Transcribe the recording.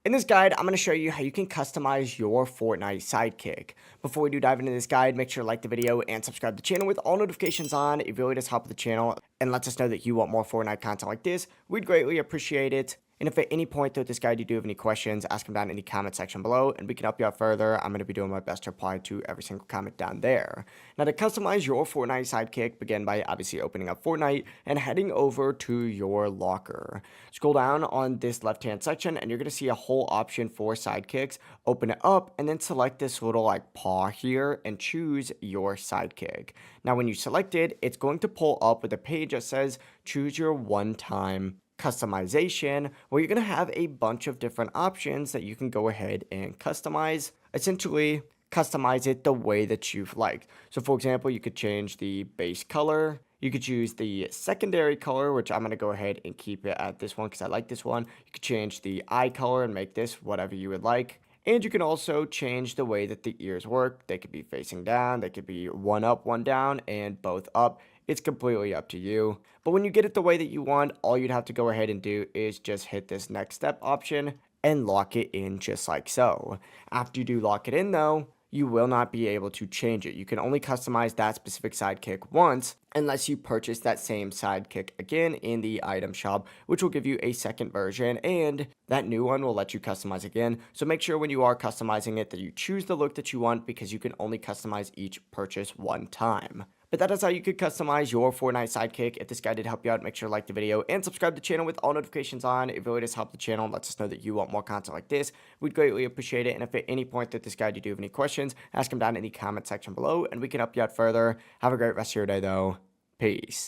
In this guide, I'm going to show you how you can customize your Fortnite sidekick. Before we do dive into this guide, make sure to like the video and subscribe to the channel with all notifications on. It really does help the channel and lets us know that you want more Fortnite content like this. We'd greatly appreciate it. And if at any point throughout this guide you do have any questions, ask them down in the comment section below and we can help you out further. I'm going to be doing my best to reply to every single comment down there. Now, to customize your Fortnite sidekick, begin by obviously opening up Fortnite and heading over to your locker. Scroll down on this left-hand section and you're going to see a whole option for sidekicks. Open it up and then select this little like paw here and choose your sidekick. Now, when you select it, it's going to pull up with a page that says choose your one-time customization, where you're going to have a bunch of different options that you can go ahead and customize. Essentially, customize it the way that you've liked. So for example, you could change the base color. You could choose the secondary color, which I'm going to go ahead and keep it at this one because I like this one. You could change the eye color and make this whatever you would like. And you can also change the way that the ears work. They could be facing down, they could be one up, one down, and both up. It's completely up to you. But when you get it the way that you want, all you'd have to go ahead and do is just hit this next step option and lock it in just like so. After you do lock it in though, you will not be able to change it. You can only customize that specific sidekick once unless you purchase that same sidekick again in the item shop, which will give you a second version, and that new one will let you customize again. So make sure when you are customizing it that you choose the look that you want because you can only customize each purchase one time. But that is how you could customize your Fortnite sidekick. If this guide did help you out, make sure to like the video and subscribe to the channel with all notifications on. It really does help the channel and lets us know that you want more content like this. We'd greatly appreciate it. And if at any point that this guide you do have any questions, ask them down in the comment section below and we can help you out further. Have a great rest of your day though. Peace.